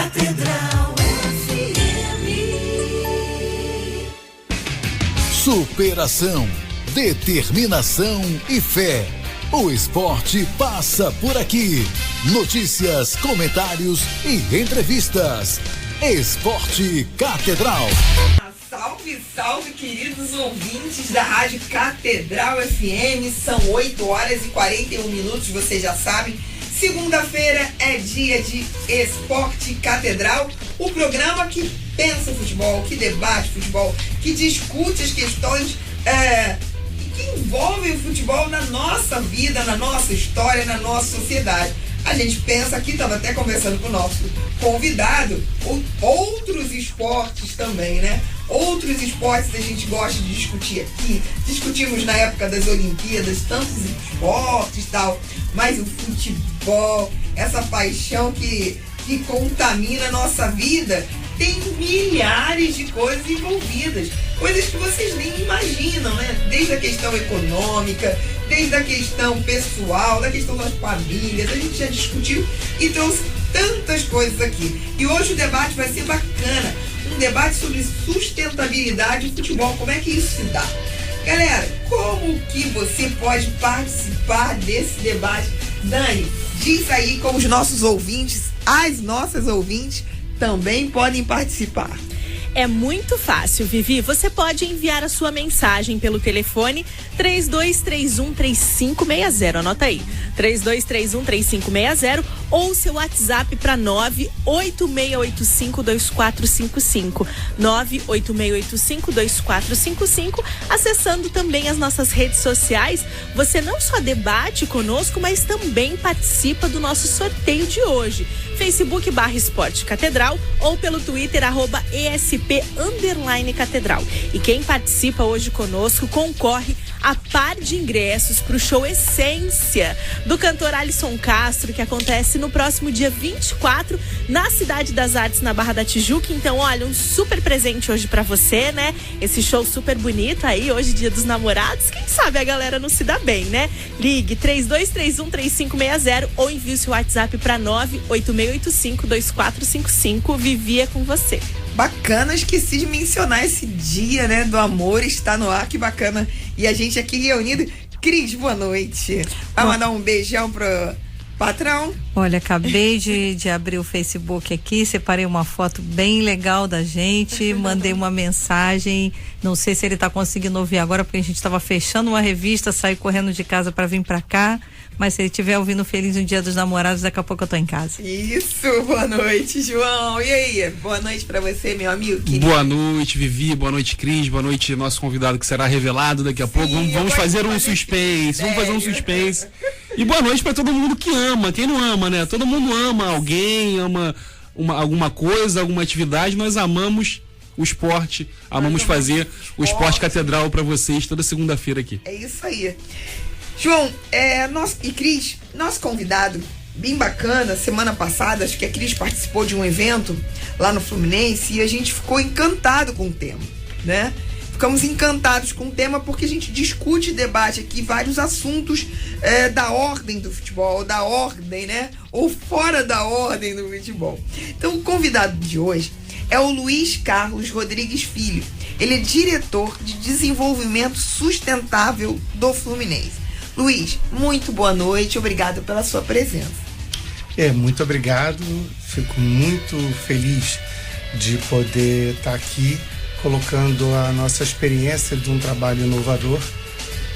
Catedral FM. Superação, determinação e fé. O esporte passa por aqui. Notícias, comentários e entrevistas. Esporte Catedral. Salve, salve, queridos ouvintes da Rádio Catedral FM. São 8 horas e 41 minutos, vocês já sabem. Segunda-feira é dia de Esporte Catedral, o programa que pensa futebol, que debate futebol, que discute as questões que envolvem o futebol na nossa vida, na nossa história, na nossa sociedade. A gente pensa aqui, estava até conversando com o nosso convidado, outros esportes também, né? Outros esportes a gente gosta de discutir aqui. Discutimos na época das Olimpíadas tantos esportes e tal, mas o futebol, essa paixão que contamina a nossa vida, tem milhares de coisas envolvidas. Coisas que vocês nem imaginam, né? Desde a questão econômica, desde a questão pessoal, da questão das famílias. A gente já discutiu e trouxe tantas coisas aqui. E hoje o debate vai ser bacana. Um debate sobre sustentabilidade e futebol. Como é que isso se dá? Galera, como que você pode participar desse debate? Dani, diz aí como os nossos ouvintes, as nossas ouvintes, também podem participar. É muito fácil, Vivi. Você pode enviar a sua mensagem pelo telefone 3231-3560. Anota aí. 3231-3560 ou seu WhatsApp para 98685-2455. 98685-2455. Acessando também as nossas redes sociais, você não só debate conosco, mas também participa do nosso sorteio de hoje. Facebook/Esporte Catedral ou pelo Twitter @ESP_Catedral. E quem participa hoje conosco concorre a par de ingressos para o show Essência do cantor Alisson Castro, que acontece no próximo dia 24 na Cidade das Artes, na Barra da Tijuca. Então, olha, um super presente hoje para você, né? Esse show super bonito aí, hoje Dia dos Namorados. Quem sabe a galera não se dá bem, né? Ligue 3231-3560 ou envie o seu WhatsApp para 98685-2455. Vivi é com você. Bacana, esqueci de mencionar esse dia, né, do amor, está no ar, que bacana. E a gente aqui reunido. Cris, boa noite. Vai mandar um beijão pro patrão? Olha, acabei de abrir o Facebook aqui, separei uma foto bem legal da gente, mandei uma mensagem, não sei se ele tá conseguindo ouvir agora, porque a gente tava fechando uma revista, saí correndo de casa para vir para cá, mas se ele estiver ouvindo Feliz no Dia dos Namorados, daqui a pouco eu tô em casa. Isso, boa noite, João. E aí, boa noite pra você, meu amigo querido. Boa noite, Vivi, boa noite, Cris, boa noite, nosso convidado que será revelado daqui a pouco. Vamos fazer um suspense, vamos fazer um suspense. E boa noite pra todo mundo que ama, quem não ama, né? Todo mundo ama alguém, ama alguma coisa, alguma atividade. Nós amamos o esporte, amamos fazer o Esporte Catedral pra vocês toda segunda-feira aqui. É isso aí. João, e Cris, nosso convidado, bem bacana, semana passada, acho que a Cris participou de um evento lá no Fluminense e a gente ficou encantado com o tema, né? Ficamos encantados com o tema porque a gente discute e debate aqui vários assuntos da ordem do futebol, da ordem, né? Ou fora da ordem do futebol. Então, o convidado de hoje é o Luiz Carlos Rodrigues Filho. Ele é diretor de desenvolvimento sustentável do Fluminense. Luiz, muito boa noite, obrigado pela sua presença. Muito obrigado, fico muito feliz de poder estar aqui colocando a nossa experiência de um trabalho inovador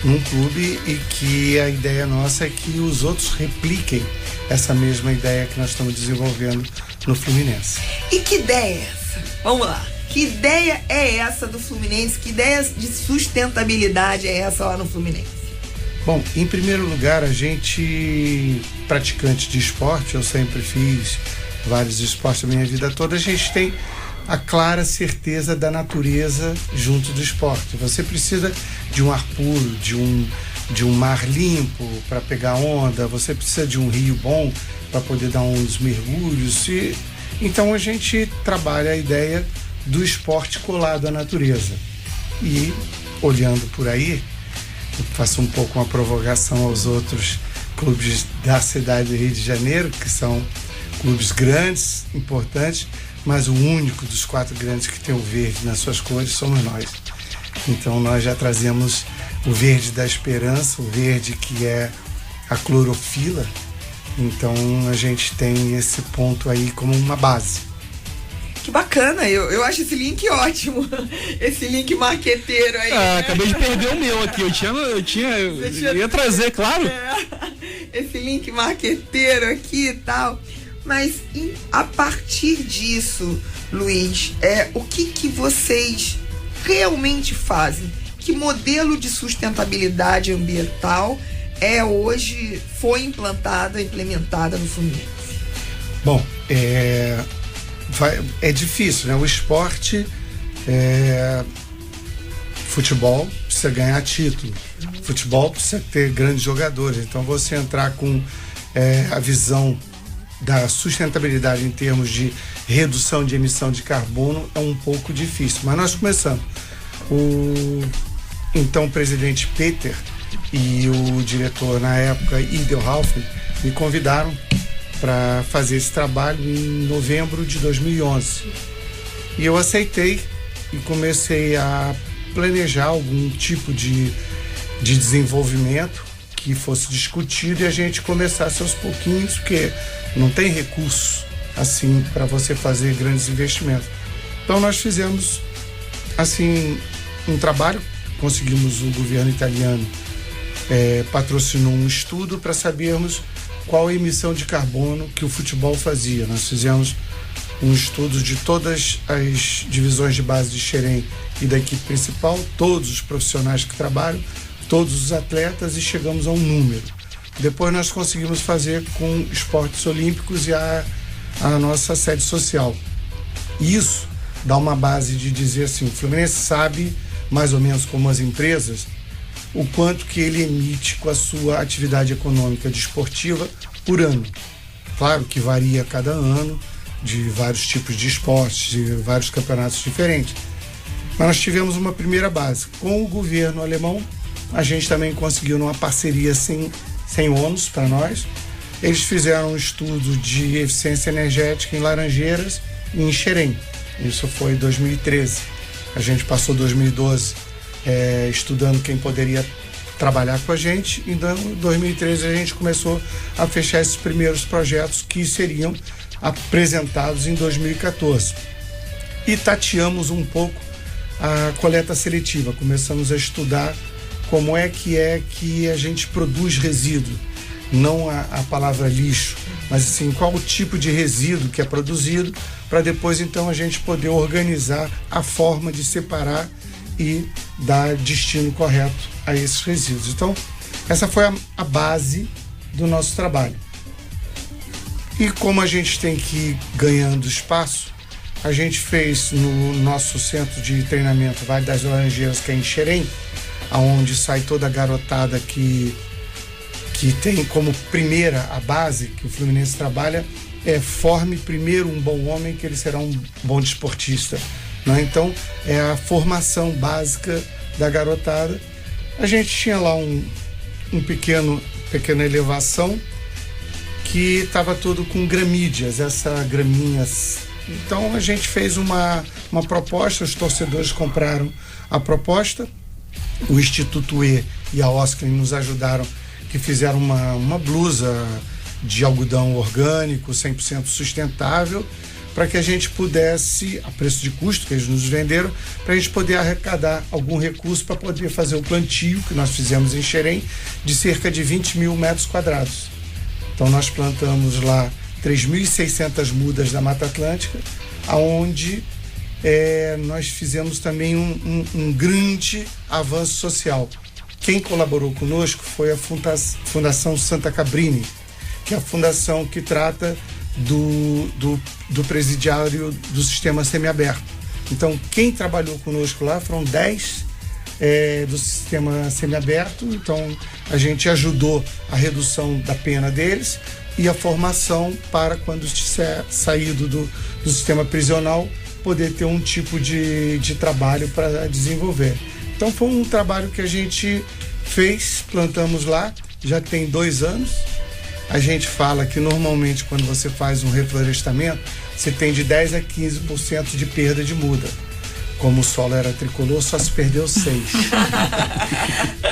num clube e que a ideia nossa é que os outros repliquem essa mesma ideia que nós estamos desenvolvendo no Fluminense. E que ideia é essa? Vamos lá. Que ideia é essa do Fluminense? Que ideia de sustentabilidade é essa lá no Fluminense? Bom, em primeiro lugar, a gente, praticante de esporte, eu sempre fiz vários esportes a minha vida toda, a gente tem a clara certeza da natureza junto do esporte. Você precisa de um ar puro, de um mar limpo para pegar onda, você precisa de um rio bom para poder dar uns mergulhos. Então a gente trabalha a ideia do esporte colado à natureza. E, olhando por aí, eu faço um pouco uma provocação aos outros clubes da cidade do Rio de Janeiro, que são clubes grandes, importantes, mas o único dos 4 grandes que tem o verde nas suas cores somos nós. Então nós já trazemos o verde da esperança, o verde que é a clorofila. Então a gente tem esse ponto aí como uma base. Que bacana, eu acho esse link ótimo. Esse link marqueteiro aí. Ah, acabei de perder o meu aqui. Eu ia trazer, claro. Esse link marqueteiro aqui e tal. Mas a partir disso, Luiz, o que vocês realmente fazem? Que modelo de sustentabilidade ambiental hoje foi implementada no Fluminense? Bom, é difícil, né? O esporte, futebol precisa ganhar título, futebol precisa ter grandes jogadores. Então você entrar com a visão da sustentabilidade em termos de redução de emissão de carbono é um pouco difícil, mas nós começamos. O então presidente Peter e o diretor na época, Idel Halfen, me convidaram para fazer esse trabalho em novembro de 2011. E eu aceitei e comecei a planejar algum tipo de desenvolvimento que fosse discutido e a gente começasse aos pouquinhos, porque não tem recurso assim para você fazer grandes investimentos. Então nós fizemos assim um trabalho, conseguimos, o governo italiano patrocinou um estudo para sabermos qual a emissão de carbono que o futebol fazia. Nós fizemos um estudo de todas as divisões de base de Xerém e da equipe principal, todos os profissionais que trabalham, todos os atletas, e chegamos a um número. Depois nós conseguimos fazer com esportes olímpicos e a nossa sede social. Isso dá uma base de dizer assim, o Fluminense sabe, mais ou menos como as empresas, o quanto que ele emite com a sua atividade econômica desportiva por ano. Claro que varia a cada ano, de vários tipos de esportes, de vários campeonatos diferentes. Mas nós tivemos uma primeira base. Com o governo alemão, a gente também conseguiu uma parceria sem ônus para nós. Eles fizeram um estudo de eficiência energética em Laranjeiras e em Xerém. Isso foi em 2013. A gente passou 2012 estudando quem poderia trabalhar com a gente. Então, em 2013 a gente começou a fechar esses primeiros projetos que seriam apresentados em 2014. E tateamos um pouco a coleta seletiva. Começamos a estudar como é que a gente produz resíduo. Não a palavra lixo, mas assim, qual o tipo de resíduo que é produzido, para depois então a gente poder organizar a forma de separar e dar destino correto a esses resíduos. Então, essa foi a base do nosso trabalho. E como a gente tem que ir ganhando espaço, a gente fez no nosso centro de treinamento Vale das Laranjeiras, que é em Xerém, aonde sai toda a garotada que tem como primeira a base que o Fluminense trabalha, forme primeiro um bom homem, que ele será um bom desportista. Né? Então, é a formação básica da garotada. A gente tinha lá pequena elevação que estava tudo com gramídeas, graminhas. Então, a gente fez uma proposta, os torcedores compraram a proposta, o Instituto E e a Oscar nos ajudaram, que fizeram uma blusa de algodão orgânico, 100% sustentável, para que a gente pudesse, a preço de custo que eles nos venderam, para a gente poder arrecadar algum recurso para poder fazer o plantio que nós fizemos em Xerém, de cerca de 20 mil metros quadrados. Então nós plantamos lá 3.600 mudas da Mata Atlântica, aonde nós fizemos também um grande avanço social. Quem colaborou conosco foi a Fundação Santa Cabrini, que é a fundação que trata do presidiário do sistema semiaberto. Então, quem trabalhou conosco lá foram 10 do sistema semiaberto. Então, a gente ajudou a redução da pena deles e a formação para, quando estiver saído do sistema prisional, poder ter um tipo de trabalho para desenvolver. Então, foi um trabalho que a gente fez, plantamos lá, já tem 2 anos. a gente fala que normalmente quando você faz um reflorestamento, você tem de 10 a 15% de perda de muda. Como o solo era tricolor, só se perdeu 6.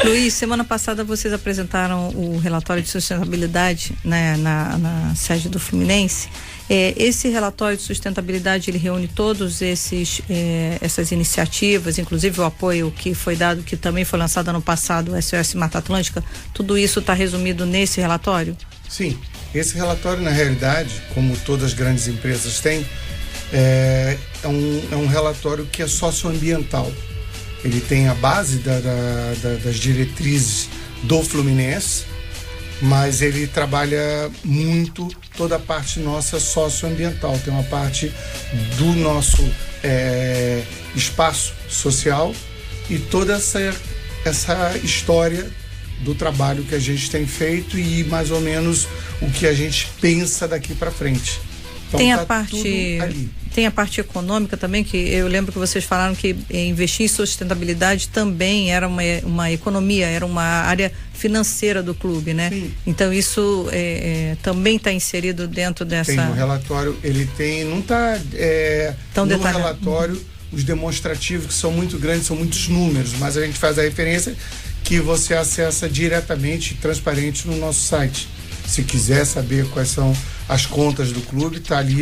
Luiz, semana passada vocês apresentaram o relatório de sustentabilidade, né, na sede do Fluminense. Esse relatório de sustentabilidade, ele reúne todos essas iniciativas, inclusive o apoio que foi dado, que também foi lançado ano passado, o SOS Mata Atlântica. Tudo isso está resumido nesse relatório? Sim, esse relatório, na realidade, como todas as grandes empresas têm, é um relatório que é socioambiental. Ele tem a base das diretrizes do Fluminense, mas ele trabalha muito toda a parte nossa socioambiental. Tem uma parte do nosso espaço social e toda essa história do trabalho que a gente tem feito e mais ou menos o que a gente pensa daqui para frente. Então, tem a parte econômica também, que eu lembro que vocês falaram que investir em sustentabilidade também era uma economia, era uma área financeira do clube, né? Sim. Então isso também está inserido dentro dessa... Tem no relatório, ele tem, não está tão no detalhado. Relatório, os demonstrativos que são muito grandes, são muitos números, mas a gente faz a referência que você acessa diretamente, transparente no nosso site. Se quiser saber quais são as contas do clube, está ali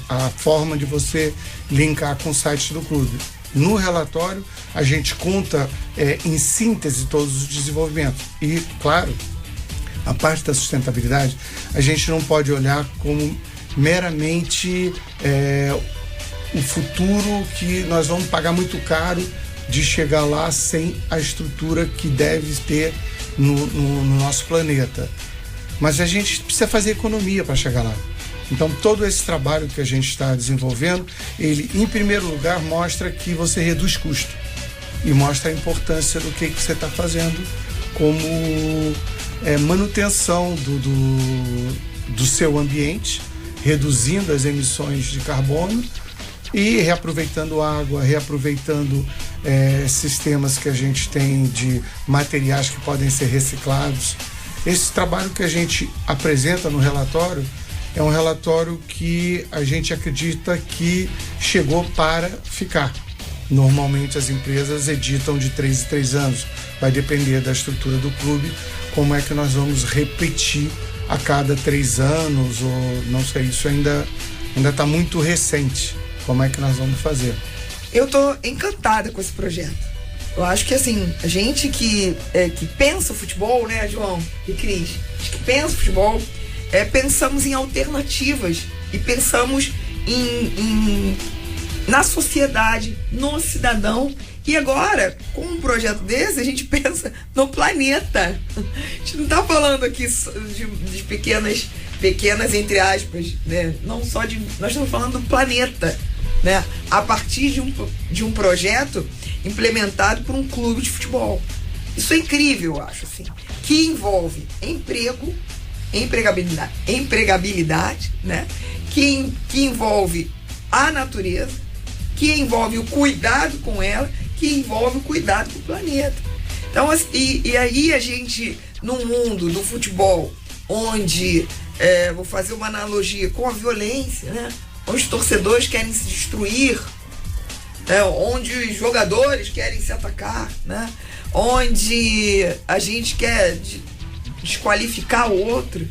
a forma de você linkar com o site do clube. No relatório, a gente conta em síntese todos os desenvolvimentos. E, claro, a parte da sustentabilidade, a gente não pode olhar como meramente o futuro que nós vamos pagar muito caro de chegar lá sem a estrutura que deve ter no nosso planeta. Mas a gente precisa fazer economia para chegar lá. Então, todo esse trabalho que a gente está desenvolvendo, ele, em primeiro lugar, mostra que você reduz custo e mostra a importância do que você está fazendo como manutenção do seu ambiente, reduzindo as emissões de carbono e reaproveitando água, reaproveitando sistemas que a gente tem de materiais que podem ser reciclados. Esse trabalho que a gente apresenta no relatório é um relatório que a gente acredita que chegou para ficar. Normalmente as empresas editam de 3 em 3 anos. Vai depender da estrutura do clube, como é que nós vamos repetir a cada 3 anos, ou não sei, isso ainda está muito recente. Como é que nós vamos fazer? Eu tô encantada com esse projeto. Eu acho que, assim, a gente que pensa o futebol, né, João e Cris? A gente que pensa o futebol, pensamos em alternativas e pensamos na sociedade, no cidadão. E agora, com um projeto desse, a gente pensa no planeta. A gente não está falando aqui de pequenas entre aspas, né? Não só nós estamos falando do planeta, né? A partir de um projeto implementado por um clube de futebol. Isso é incrível, eu acho, assim, que envolve emprego, empregabilidade, né? Que envolve a natureza, que envolve o cuidado com ela, que envolve o cuidado com o planeta. Então, e aí a gente, num mundo do futebol, onde, vou fazer uma analogia com a violência, né? Onde os torcedores querem se destruir, onde os jogadores querem se atacar, né? Onde a gente quer desqualificar o outro.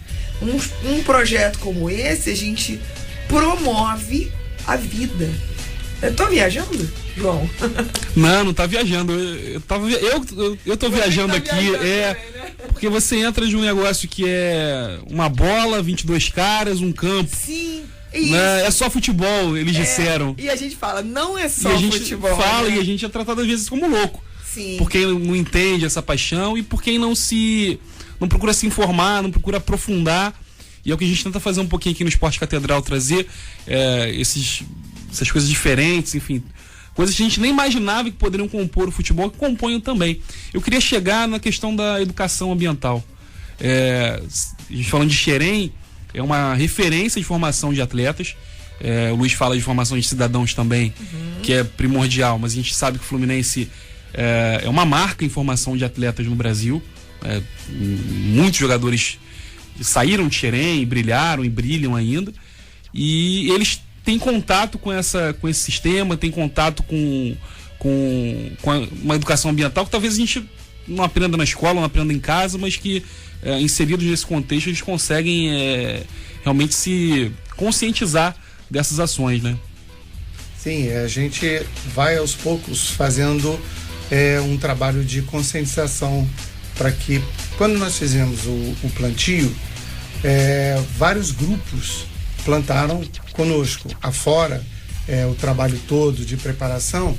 Um projeto como esse, a gente promove a vida. Eu tô viajando, João? Não tá viajando. Eu tô viajando aqui, também, né? porque você entra de um negócio que é uma bola, 22 caras, um campo. Sim. Né? É só futebol, eles disseram. E a gente fala, não é só e a gente futebol. Fala, né? e a gente é tratado às vezes como louco. Sim. Por quem não entende essa paixão e por quem não procura se informar, não procura aprofundar. E é o que a gente tenta fazer um pouquinho aqui no Esporte Catedral, trazer essas coisas diferentes, enfim, coisas que a gente nem imaginava que poderiam compor o futebol, que compõem também. Eu queria chegar na questão da educação ambiental. A gente falando de Xerém, é uma referência de formação de atletas. O Luiz fala de formação de cidadãos também, que é primordial, mas a gente sabe que o Fluminense é uma marca em formação de atletas no Brasil. Muitos jogadores saíram de Xerém, brilharam e brilham ainda. E eles têm contato com esse sistema, têm contato com uma educação ambiental que talvez a gente não aprenda na escola, não aprenda em casa, mas que inseridos nesse contexto eles conseguem realmente se conscientizar dessas ações, né? Sim, a gente vai aos poucos fazendo um trabalho de conscientização para que, quando nós fizemos o plantio, vários grupos plantaram conosco. Afora o trabalho todo de preparação,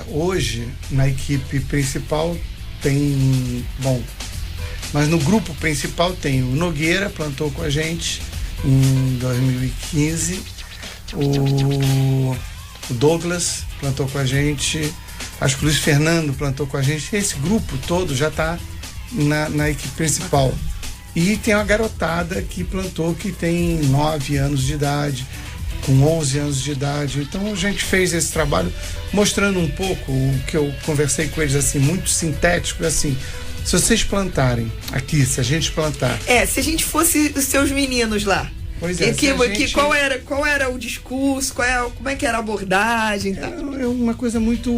hoje na equipe principal tem, mas no grupo principal tem o Nogueira, plantou com a gente em 2015, o Douglas plantou com a gente, acho que o Luiz Fernando plantou com a gente. Esse grupo todo já está na equipe principal. E tem uma garotada que plantou, que tem 9 anos de idade, com 11 anos de idade. Então a gente fez esse trabalho mostrando um pouco o que eu conversei com eles, assim, muito sintético, assim. Se vocês plantarem aqui, se a gente plantar... se a gente fosse os seus meninos lá. Pois é, qual era o discurso, como é que era a abordagem? Tá? É uma coisa muito...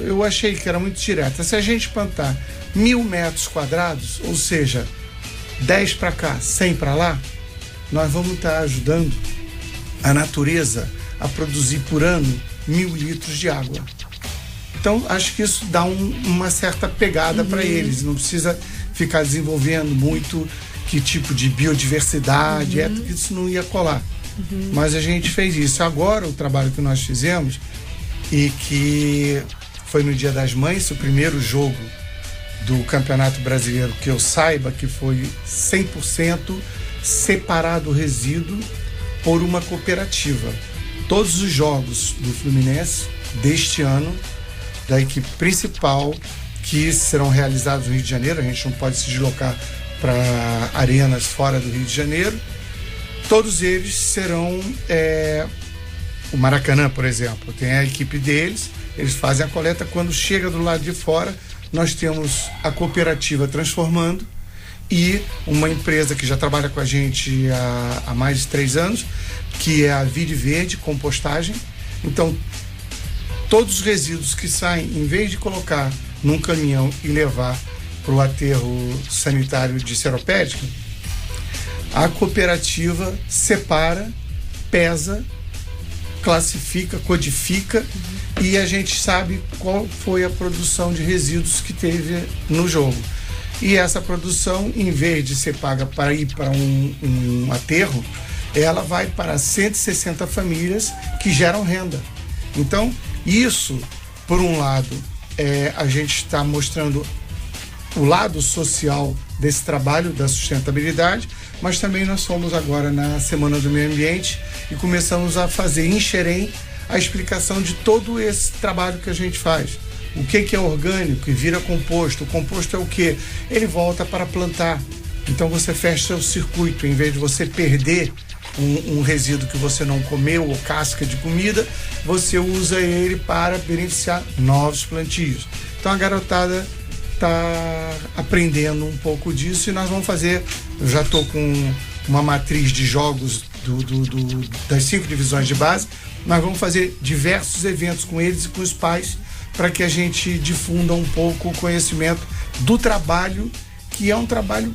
Eu achei que era muito direta. Se a gente plantar 1.000 metros quadrados, ou seja, 10 para cá, 100 para lá, nós vamos estar ajudando a natureza a produzir por ano 1.000 litros de água. Então, acho que isso dá uma certa pegada para eles. Não precisa ficar desenvolvendo muito que tipo de biodiversidade, que isso não ia colar. Mas a gente fez isso. Agora, o trabalho que nós fizemos, e que foi no Dia das Mães, o primeiro jogo do Campeonato Brasileiro que eu saiba, que foi 100% separado o resíduo por uma cooperativa. Todos os jogos do Fluminense deste ano, da equipe principal, que serão realizados no Rio de Janeiro, a gente não pode se deslocar para arenas fora do Rio de Janeiro, todos eles serão o Maracanã, por exemplo, tem a equipe deles, eles fazem a coleta. Quando chega do lado de fora, nós temos a cooperativa transformando, e uma empresa que já trabalha com a gente há mais de 3 anos, que é a Vide Verde Compostagem. Então, todos os resíduos que saem, em vez de colocar num caminhão e levar para o aterro sanitário de Seropédica, a cooperativa separa, pesa, classifica, codifica, e a gente sabe qual foi a produção de resíduos que teve no jogo. E essa produção, em vez de ser paga para ir para um aterro, ela vai para 160 famílias que geram renda. Então, isso, por um lado, a gente está mostrando o lado social desse trabalho da sustentabilidade, mas também nós fomos agora na Semana do Meio Ambiente e começamos a fazer em Xerém a explicação de todo esse trabalho que a gente faz. O que é orgânico e vira composto? O composto é o quê? Ele volta para plantar. Então você fecha seu circuito, em vez de você perder um resíduo que você não comeu ou casca de comida, você usa ele para beneficiar novos plantios. Então a garotada está aprendendo um pouco disso, e nós vamos fazer, eu já estou com uma matriz de jogos das 5 divisões de base, nós vamos fazer diversos eventos com eles e com os pais, para que a gente difunda um pouco o conhecimento do trabalho, que é um trabalho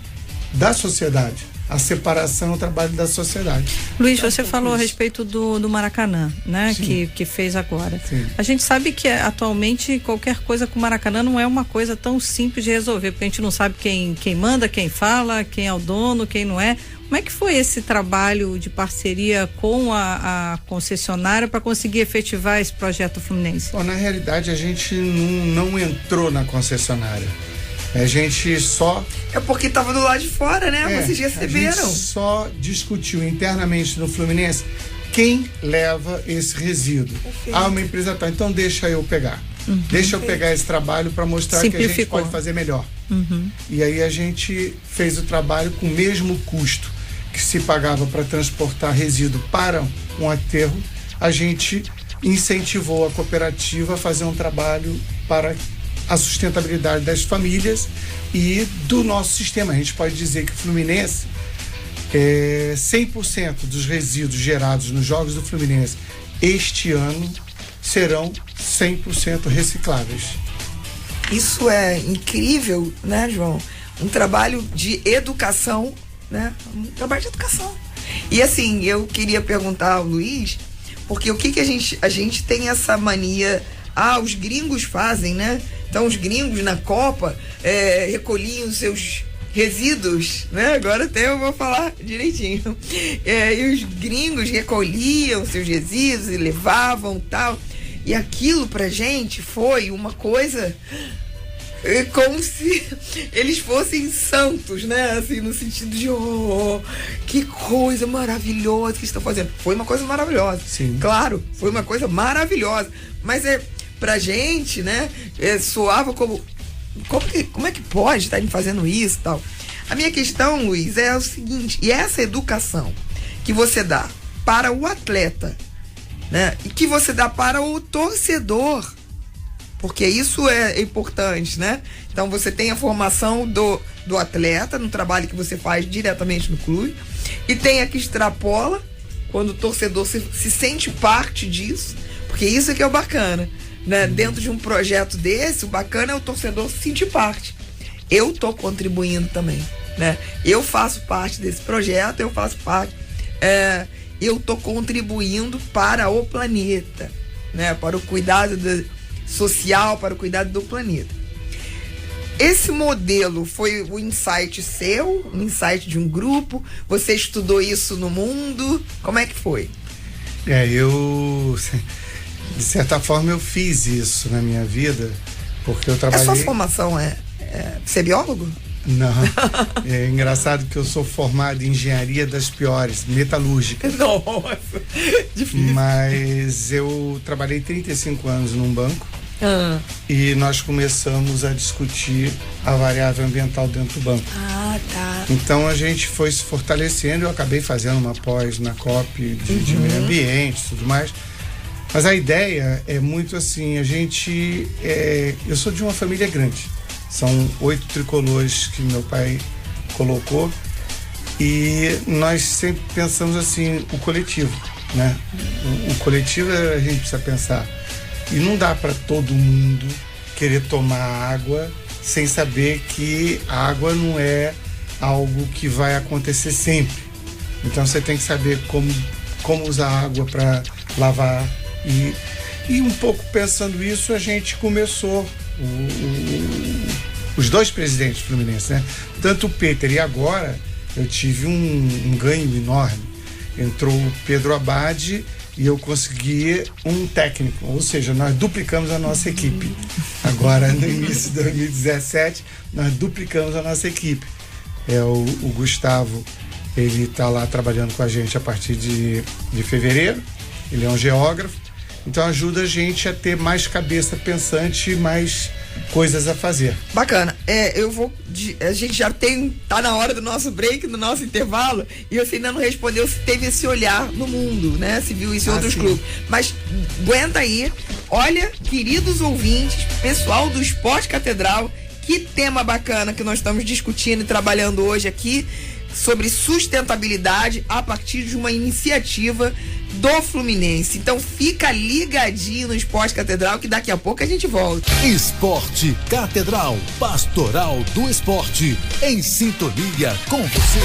da sociedade. A separação é um trabalho da sociedade. Luiz, você falou a respeito do Maracanã, né? Que fez agora. Sim. A gente sabe que atualmente qualquer coisa com o Maracanã não é uma coisa tão simples de resolver, porque a gente não sabe quem manda, quem fala, quem é o dono, quem não é. Como é que foi esse trabalho de parceria com a concessionária para conseguir efetivar esse projeto Fluminense? Bom, na realidade, a gente não entrou na concessionária. A gente só... É porque estava do lado de fora, né? Vocês receberam. A gente só discutiu internamente no Fluminense quem leva esse resíduo. Uma empresa tá, então deixa eu pegar. Deixa eu pegar esse trabalho para mostrar que a gente pode fazer melhor. E aí a gente fez o trabalho com o mesmo custo que se pagava para transportar resíduo para um aterro. A gente incentivou a cooperativa a fazer um trabalho para a sustentabilidade das famílias e do nosso sistema. A gente pode dizer que o Fluminense, 100% dos resíduos gerados nos Jogos do Fluminense este ano serão 100% recicláveis. Isso é incrível, né, João? Um trabalho de educação, né? Um trabalho de educação. E assim, eu queria perguntar ao Luiz, porque o que a gente tem essa mania, os gringos fazem, né? Então os gringos na Copa recolhiam os seus resíduos, né? Agora até eu vou falar direitinho. E os gringos recolhiam seus resíduos e levavam tal. E aquilo pra gente foi uma coisa como se eles fossem santos, né? Assim, no sentido de, que coisa maravilhosa que estão fazendo. Foi uma coisa maravilhosa. Sim. Claro, foi uma coisa maravilhosa. Mas pra gente, né? Soava como é que pode estarem fazendo isso e tal? A minha questão, Luiz, é o seguinte, e essa educação que você dá para o atleta, né? E que você dá para o torcedor, porque isso é importante, né? Então você tem a formação do atleta no trabalho que você faz diretamente no clube, e tem a que extrapola quando o torcedor se sente parte disso, porque isso é que é o bacana, né? Dentro de um projeto desse, o bacana é o torcedor se sentir parte. Eu tô contribuindo também, né? Eu faço parte desse projeto, eu faço parte, eu tô contribuindo para o planeta, né? Para o cuidado social, para o cuidado do planeta. Esse modelo foi o insight seu, o insight de um grupo? Você estudou isso no mundo? Como é que foi? De certa forma eu fiz isso na minha vida, porque eu trabalhei... A sua formação é ser biólogo? Não, é engraçado que eu sou formado em engenharia das piores, metalúrgica. Nossa, difícil. Mas eu trabalhei 35 anos num banco e nós começamos a discutir a variável ambiental dentro do banco. Tá. Então a gente foi se fortalecendo, eu acabei fazendo uma pós na COP de meio ambiente e tudo mais. Mas a ideia é muito assim, eu sou de uma família grande. São 8 tricolores que meu pai colocou e nós sempre pensamos assim, o coletivo, né? O coletivo a gente precisa pensar. E não dá para todo mundo querer tomar água sem saber que a água não é algo que vai acontecer sempre. Então você tem que saber como usar a água para lavar e um pouco pensando isso a gente começou os dois presidentes fluminenses, né? Tanto o Peter e agora eu tive um ganho enorme. Entrou o Pedro Abad e eu consegui um técnico, ou seja, nós duplicamos a nossa equipe. Agora, no início de 2017, nós duplicamos a nossa equipe. O Gustavo, ele está lá trabalhando com a gente a partir de fevereiro, ele é um geógrafo, então ajuda a gente a ter mais cabeça pensante e mais coisas a fazer. Bacana. A gente já tá na hora do nosso break, do nosso intervalo, e você ainda não respondeu se teve esse olhar no mundo, né? Se viu isso em outros clubes. Mas aguenta aí. Olha, queridos ouvintes, pessoal do Esporte Catedral, que tema bacana que nós estamos discutindo e trabalhando hoje aqui sobre sustentabilidade a partir de uma iniciativa do Fluminense. Então fica ligadinho no Esporte Catedral que daqui a pouco a gente volta. Esporte Catedral, pastoral do esporte, em sintonia com você.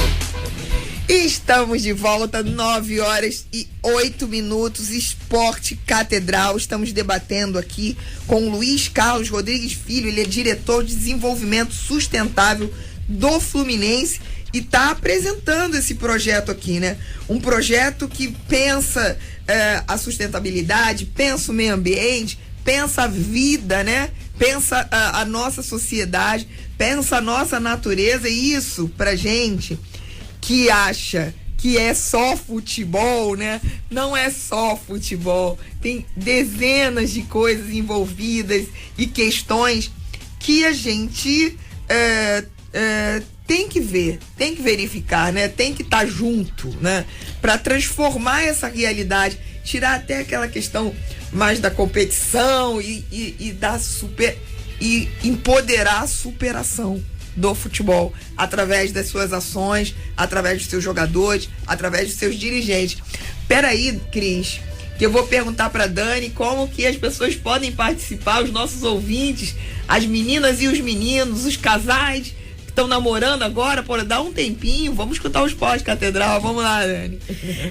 Estamos de volta, 9h08, Esporte Catedral. Estamos debatendo aqui com o Luiz Carlos Rodrigues Filho, ele é diretor de desenvolvimento sustentável do Fluminense e está apresentando esse projeto aqui, né? Um projeto que pensa a sustentabilidade, pensa o meio ambiente, pensa a vida, né? Pensa a nossa sociedade, pensa a nossa natureza, e isso pra gente que acha que é só futebol, né? Não é só futebol. Tem dezenas de coisas envolvidas e questões que a gente tem que ver, tem que verificar, né? Tem que estar junto, né? Para transformar essa realidade, tirar até aquela questão mais da competição e da e empoderar a superação do futebol através das suas ações, através dos seus jogadores, através dos seus dirigentes. Peraí, Cris, que eu vou perguntar para Dani como que as pessoas podem participar, os nossos ouvintes, as meninas e os meninos, os casais que estão namorando agora, por dar um tempinho, vamos escutar o Esporte Catedral. Vamos lá, Dani.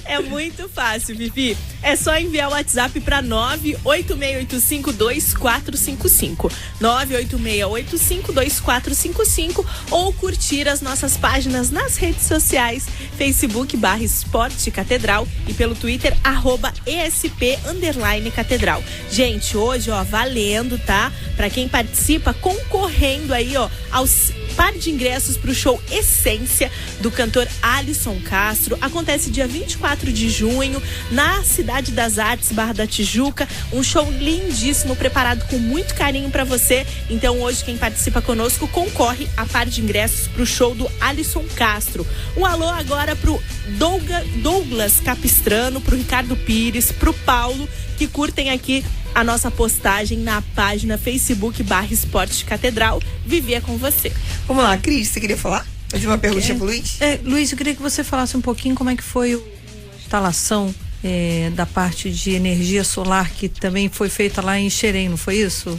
É muito fácil, Vivi. É só enviar o WhatsApp para 986852455. 986852455 ou curtir as nossas páginas nas redes sociais, Facebook/Esporte Catedral e pelo Twitter @ESP_Catedral. Gente, hoje, ó, valendo, tá? Para quem participa, concorrendo aí, ó, aos par de ingressos para o show Essência do cantor Alisson Castro. Acontece dia 24 de junho na Cidade das Artes, Barra da Tijuca. Um show lindíssimo, preparado com muito carinho para você. Então hoje quem participa conosco concorre a par de ingressos para o show do Alisson Castro. Um alô agora pro Douglas Capistrano, pro Ricardo Pires, pro Paulo, que curtem aqui a nossa postagem na página Facebook/Esporte Catedral. Vivi, é com você. Vamos lá, Cris, você queria falar? Fazer uma perguntinha pro Luiz? Luiz, eu queria que você falasse um pouquinho como é que foi a instalação da parte de energia solar que também foi feita lá em Xerém, não foi isso?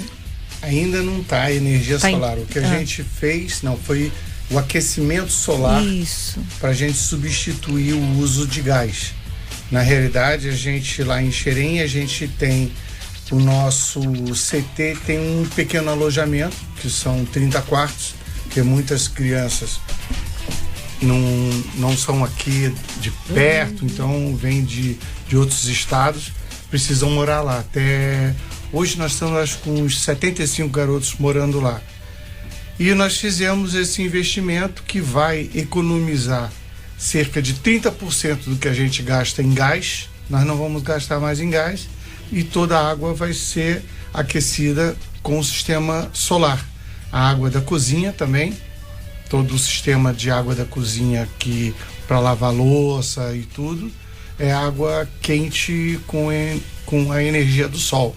Ainda não está a energia solar. O que a gente fez, foi o aquecimento solar para a gente substituir o uso de gás. Na realidade, a gente lá em Xerém, a gente tem o nosso CT, tem um pequeno alojamento, que são 30 quartos, porque muitas crianças não são aqui de perto, então vêm de outros estados, precisam morar lá. Até hoje nós estamos, acho, com uns 75 garotos morando lá. E nós fizemos esse investimento que vai economizar cerca de 30% do que a gente gasta em gás. Nós não vamos gastar mais em gás e toda a água vai ser aquecida com o sistema solar. A água da cozinha também, todo o sistema de água da cozinha que para lavar louça e tudo, é água quente com a energia do sol.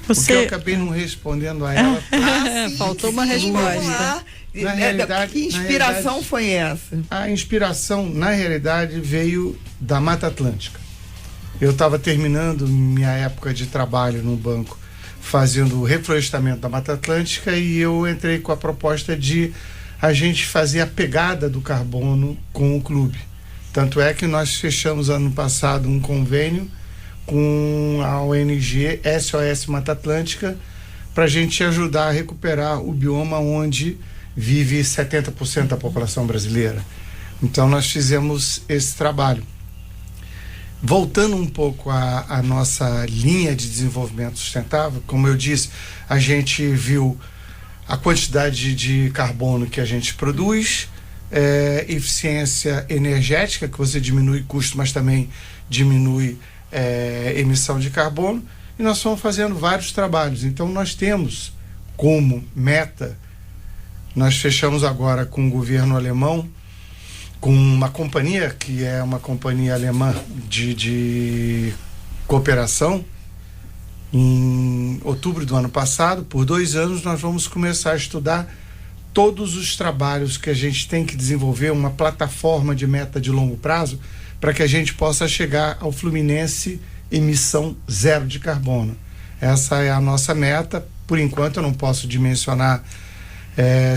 Porque eu acabei não respondendo a ela. Faltou uma resposta. Na realidade, que inspiração foi essa? A inspiração, na realidade, veio da Mata Atlântica. Eu estava terminando minha época de trabalho no banco, fazendo o reflorestamento da Mata Atlântica, e eu entrei com a proposta de a gente fazer a pegada do carbono com o clube. Tanto é que nós fechamos ano passado um convênio com a ONG SOS Mata Atlântica para a gente ajudar a recuperar o bioma onde vive 70% da população brasileira. Então nós fizemos esse trabalho. Voltando um pouco à nossa linha de desenvolvimento sustentável, como eu disse, a gente viu a quantidade de carbono que a gente produz, eficiência energética, que você diminui custo, mas também diminui emissão de carbono, e nós fomos fazendo vários trabalhos. Então nós temos como meta, nós fechamos agora com o governo alemão, com uma companhia que é uma companhia alemã de cooperação. Em outubro do ano passado, por 2 anos, nós vamos começar a estudar todos os trabalhos que a gente tem que desenvolver, uma plataforma de meta de longo prazo, para que a gente possa chegar ao Fluminense emissão zero de carbono. Essa é a nossa meta. Por enquanto eu não posso dimensionar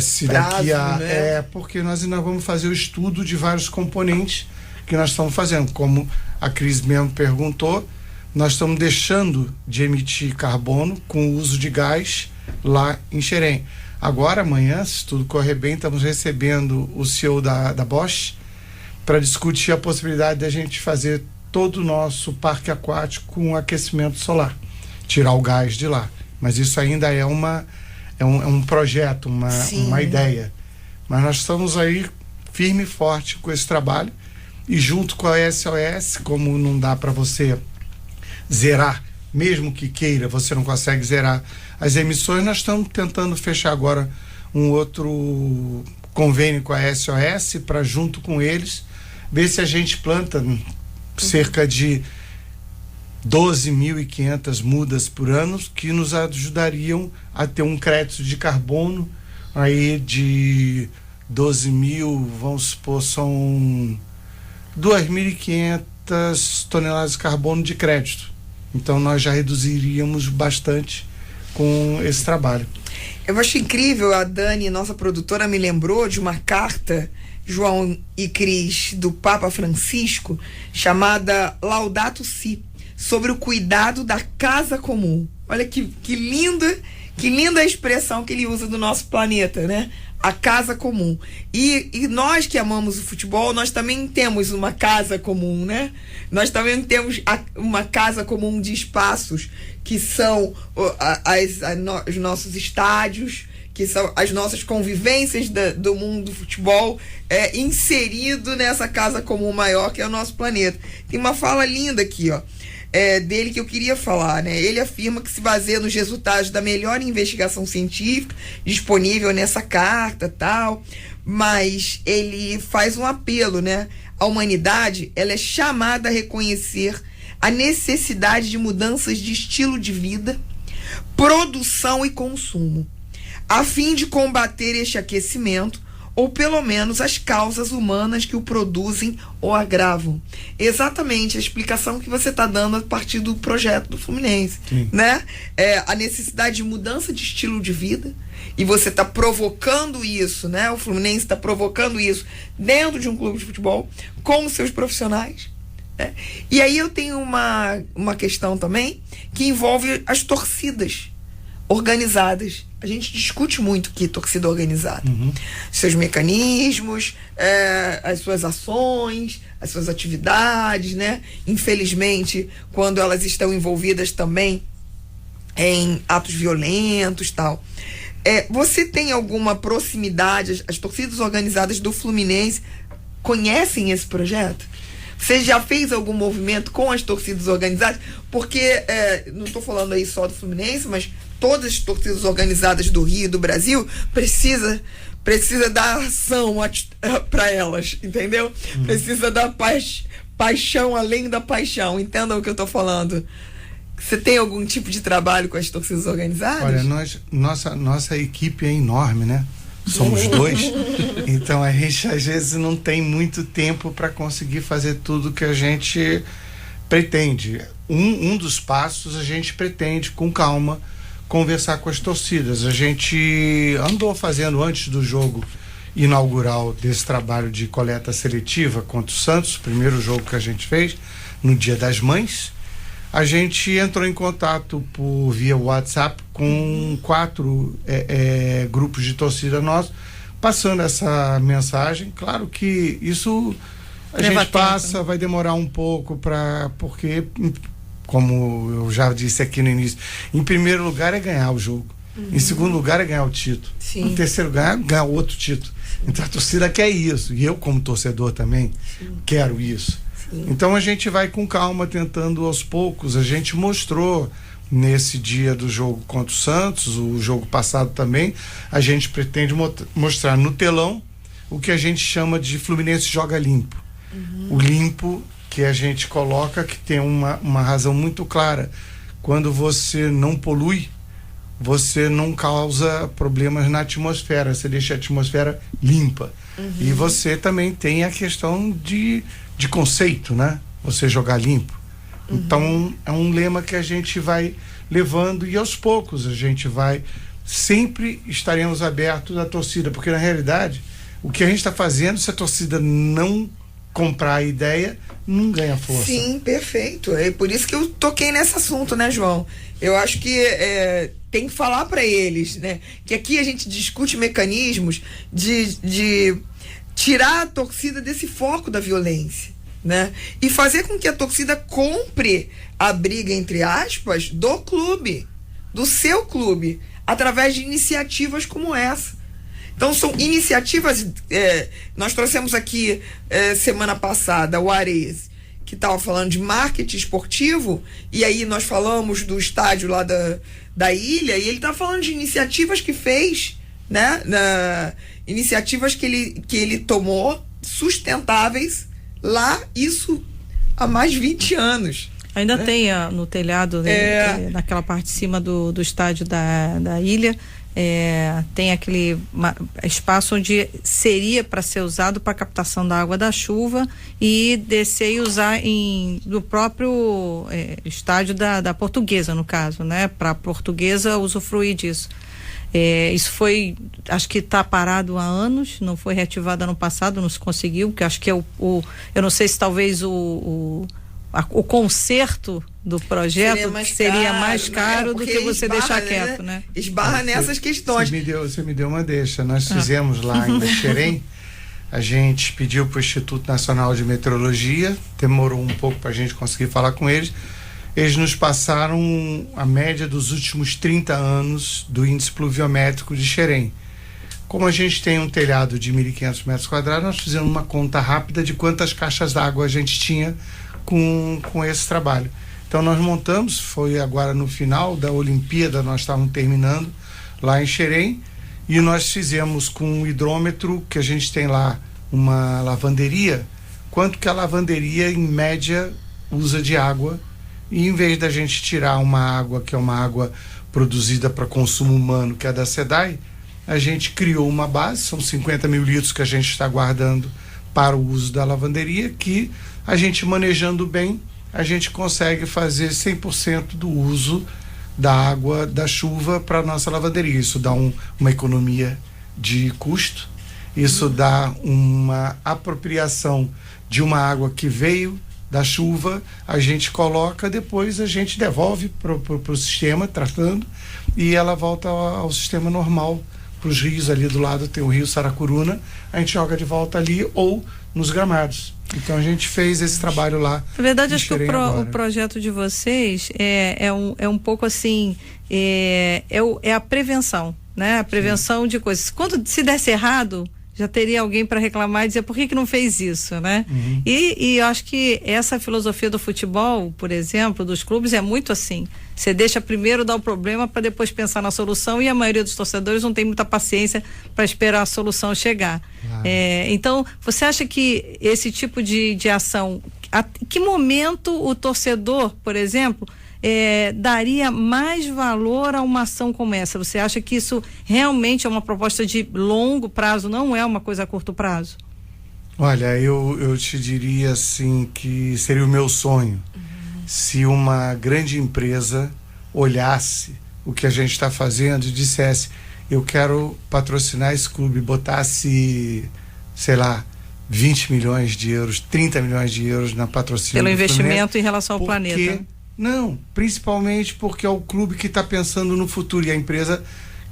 se daqui a... porque nós ainda vamos fazer o estudo de vários componentes que nós estamos fazendo. Como a Cris mesmo perguntou, nós estamos deixando de emitir carbono com o uso de gás lá em Xerém. Agora, amanhã, se tudo correr bem, estamos recebendo o CEO da Bosch para discutir a possibilidade de a gente fazer todo o nosso parque aquático com aquecimento solar, tirar o gás de lá. Mas isso ainda é um projeto, uma ideia. Mas nós estamos aí firme e forte com esse trabalho, e junto com a SOS, como não dá para você zerar, mesmo que queira, você não consegue zerar as emissões, nós estamos tentando fechar agora um outro convênio com a SOS para, junto com eles, ver se a gente planta cerca de 12.500 mudas por ano, que nos ajudariam a ter um crédito de carbono aí de 12 mil, vamos supor, são 2.500 toneladas de carbono de crédito. Então nós já reduziríamos bastante com esse trabalho. Eu acho incrível, a Dani, nossa produtora, me lembrou de uma carta, João e Cris, do Papa Francisco, chamada Laudato Si, sobre o cuidado da casa comum. Olha que linda a expressão que ele usa do nosso planeta, né? A casa comum. E nós que amamos o futebol, nós também temos uma casa comum, né? Nós também temos uma casa comum de espaços que são os nossos estádios, que são as nossas convivências do mundo do futebol, inserido nessa casa comum maior que é o nosso planeta. Tem uma fala linda aqui, ó, dele que eu queria falar, né? Ele afirma que se baseia nos resultados da melhor investigação científica disponível nessa carta, tal, mas ele faz um apelo, né? A humanidade, ela é chamada a reconhecer a necessidade de mudanças de estilo de vida, produção e consumo, a fim de combater este aquecimento, ou pelo menos as causas humanas que o produzem ou agravam. Exatamente a explicação que você está dando a partir do projeto do Fluminense, né? A necessidade de mudança de estilo de vida, e você está provocando isso, né? O Fluminense está provocando isso dentro de um clube de futebol, com os seus profissionais, né? E aí eu tenho uma questão também que envolve as torcidas organizadas. A gente discute muito que torcida organizada, seus mecanismos, as suas ações, as suas atividades, né? Infelizmente, quando elas estão envolvidas também em atos violentos, tal. Você tem alguma proximidade? As torcidas organizadas do Fluminense conhecem esse projeto? Você já fez algum movimento com as torcidas organizadas? Porque, não estou falando aí só do Fluminense, mas todas as torcidas organizadas do Rio e do Brasil precisa dar ação para elas, entendeu? Precisa dar paixão além da paixão. Entendam o que eu estou falando. Você tem algum tipo de trabalho com as torcidas organizadas? Olha, nossa equipe é enorme, né? Somos 2, então a gente às vezes não tem muito tempo para conseguir fazer tudo que a gente pretende. Um dos passos a gente pretende, com calma, conversar com as torcidas. A gente andou fazendo antes do jogo inaugural desse trabalho de coleta seletiva contra o Santos, o primeiro jogo que a gente fez no Dia das Mães. A gente entrou em contato via WhatsApp com 4 grupos de torcida nossos, passando essa mensagem. Claro que isso a gente passa, vai demorar um pouco, porque, como eu já disse aqui no início, em primeiro lugar é ganhar o jogo, em segundo lugar é ganhar o título, em terceiro lugar é ganhar outro título. Então a torcida quer isso, e eu como torcedor também quero isso. Então a gente vai com calma, tentando aos poucos. A gente mostrou nesse dia do jogo contra o Santos, o jogo passado também, a gente pretende mostrar no telão o que a gente chama de Fluminense joga limpo. O limpo que a gente coloca, que tem uma razão muito clara. Quando você não polui, você não causa problemas na atmosfera, você deixa a atmosfera limpa. E você também tem a questão de conceito, né? Você jogar limpo. Então é um lema que a gente vai levando, e aos poucos a gente vai, sempre estaremos abertos à torcida, porque na realidade o que a gente está fazendo, se a torcida não comprar a ideia, não ganha força. Sim, perfeito. É por isso que eu toquei nesse assunto, né, João? Eu acho que tem que falar para eles, né? Que aqui a gente discute mecanismos de tirar a torcida desse foco da violência, né? E fazer com que a torcida compre a briga, entre aspas, do clube, do seu clube, através de iniciativas como essa. Então são iniciativas, nós trouxemos aqui semana passada o Ares, que estava falando de marketing esportivo, e aí nós falamos do estádio lá da ilha, e ele está falando de iniciativas que fez, né? Iniciativas que ele tomou sustentáveis lá, isso há mais de 20 anos. Ainda tem no telhado, naquela parte de cima do estádio da ilha, tem aquele espaço onde seria para ser usado para captação da água da chuva e descer e usar do próprio estádio da Portuguesa, no caso, né? Para a Portuguesa usufruir disso. Isso foi, acho que está parado há anos, não foi reativado ano passado, não se conseguiu, porque acho que eu não sei se talvez o conserto do projeto seria mais caro do que você deixar quieto, né? Esbarra nessas questões. Você me deu uma deixa. Nós fizemos lá em Xerém, a gente pediu para o Instituto Nacional de Meteorologia, demorou um pouco para a gente conseguir falar com eles. Eles nos passaram a média dos últimos 30 anos do índice pluviométrico de Xerém. Como a gente tem um telhado de 1.500 metros quadrados, nós fizemos uma conta rápida de quantas caixas d'água a gente tinha com esse trabalho. Então nós montamos, foi agora no final da Olimpíada, nós estávamos terminando lá em Xerém, e nós fizemos com um hidrômetro que a gente tem lá, uma lavanderia, quanto que a lavanderia em média usa de água. E em vez da gente tirar uma água que é uma água produzida para consumo humano, que é da SEDAI, a gente criou uma base, são 50 mil litros que a gente está guardando para o uso da lavanderia, que a gente manejando bem, a gente consegue fazer 100% do uso da água da chuva para a nossa lavanderia. Isso dá uma economia de custo, isso dá uma apropriação de uma água que veio da chuva, a gente coloca, depois a gente devolve pro sistema, tratando, e ela volta ao sistema normal, para os rios ali do lado, tem o rio Saracuruna, a gente joga de volta ali ou nos gramados. Então a gente fez esse trabalho lá. Na verdade, acho que o projeto de vocês é um pouco assim, é a prevenção, né? A prevenção de coisas. Quando se desse errado, já teria alguém para reclamar e dizer por que não fez isso, né? Uhum. E eu acho que essa filosofia do futebol, por exemplo, dos clubes, é muito assim. Você deixa primeiro dar o problema para depois pensar na solução, e a maioria dos torcedores não tem muita paciência para esperar a solução chegar. Ah. Então, você acha que esse tipo de ação, que momento o torcedor, por exemplo, daria mais valor a uma ação como essa? Você acha que isso realmente é uma proposta de longo prazo, não é uma coisa a curto prazo? Olha, eu te diria assim que seria o meu sonho se uma grande empresa olhasse o que a gente está fazendo e dissesse: eu quero patrocinar esse clube, botasse, sei lá, 20 milhões de euros, 30 milhões de euros na patrocínio pelo investimento em relação ao planeta. Não, principalmente porque é o clube que está pensando no futuro, e a empresa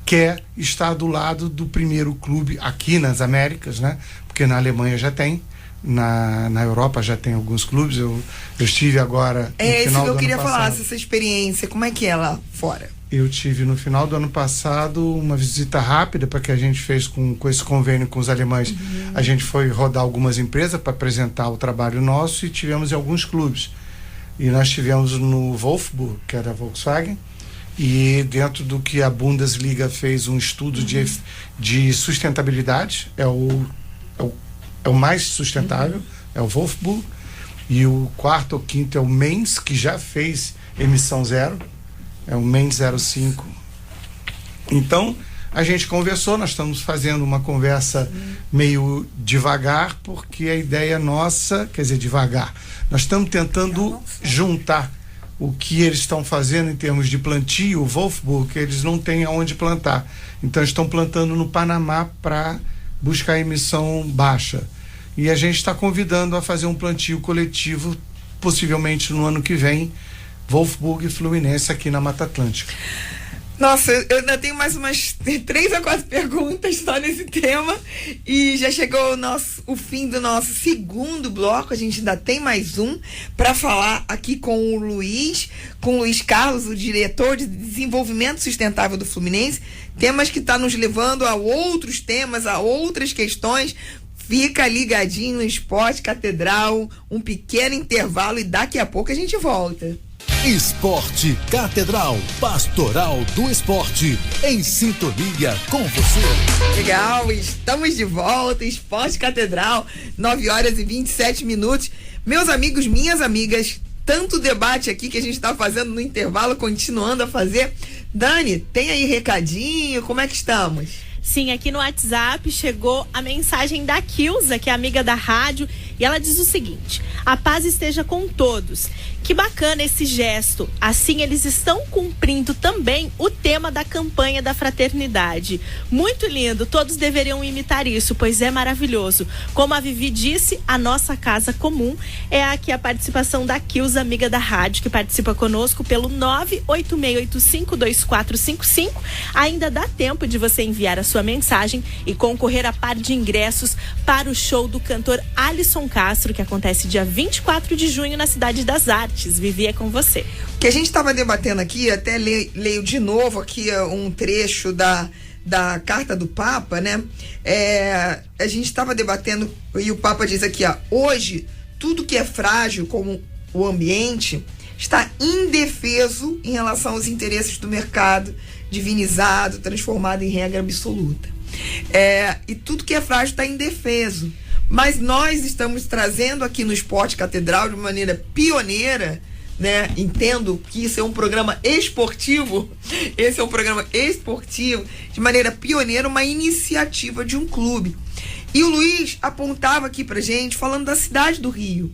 quer estar do lado do primeiro clube aqui nas Américas, né? Porque na Alemanha já tem, na Europa já tem alguns clubes. Eu estive agora no final do ano passado. É isso que eu queria falar, essa experiência, como é que é lá fora? Eu tive no final do ano passado uma visita rápida para que a gente fez com esse convênio com os alemães. Uhum. A gente foi rodar algumas empresas para apresentar o trabalho nosso, e tivemos em alguns clubes. E nós tivemos no Wolfsburg, que era a Volkswagen, e dentro do que a Bundesliga fez um estudo de sustentabilidade, é o mais sustentável, é o Wolfsburg, e o quarto ou quinto é o Mainz, que já fez emissão zero, é o Mainz 05. Então, a gente conversou, nós estamos fazendo uma conversa meio devagar, porque a ideia nossa, quer dizer, devagar, nós estamos tentando juntar o que eles estão fazendo em termos de plantio. O Wolfsburg, que eles não têm aonde plantar, então estão plantando no Panamá para buscar emissão baixa, e a gente está convidando a fazer um plantio coletivo, possivelmente no ano que vem, Wolfsburg e Fluminense, aqui na Mata Atlântica. Nossa, eu ainda tenho mais umas 3 a 4 perguntas só nesse tema, e já chegou o fim do nosso segundo bloco. A gente ainda tem mais um para falar aqui com o Luiz Carlos, o diretor de desenvolvimento sustentável do Fluminense, temas que está nos levando a outros temas, a outras questões. Fica ligadinho no Esporte Catedral, um pequeno intervalo, e daqui a pouco a gente volta. Esporte Catedral, pastoral do esporte, em sintonia com você. Legal, estamos de volta, Esporte Catedral, 9 horas e 27 minutos. Meus amigos, minhas amigas, tanto debate aqui que a gente tá fazendo no intervalo, continuando a fazer. Dani, tem aí recadinho? Como é que estamos? Sim, aqui no WhatsApp chegou a mensagem da Kilza, que é amiga da rádio, e ela diz o seguinte: a paz esteja com todos. Que bacana esse gesto. Assim eles estão cumprindo também o tema da campanha da fraternidade. Muito lindo, todos deveriam imitar isso, pois é maravilhoso. Como a Vivi disse, a nossa casa comum. É aqui a participação da Kilza, amiga da rádio, que participa conosco pelo 986852455. Ainda dá tempo de você enviar a sua mensagem e concorrer a par de ingressos para o show do cantor Alisson Castro, que acontece dia 24 de junho na Cidade das Artes. Vivi, é com você. O que a gente estava debatendo aqui, até leio de novo aqui um trecho da carta do Papa, né? A gente estava debatendo e o Papa diz aqui, hoje tudo que é frágil, como o ambiente, está indefeso em relação aos interesses do mercado, divinizado, transformado em regra absoluta. E tudo que é frágil está indefeso. Mas nós estamos trazendo aqui no Esporte Catedral de maneira pioneira, né? Entendo que isso é um programa esportivo, esse é um programa esportivo, de maneira pioneira, uma iniciativa de um clube. E o Luiz apontava aqui pra gente, falando da cidade do Rio.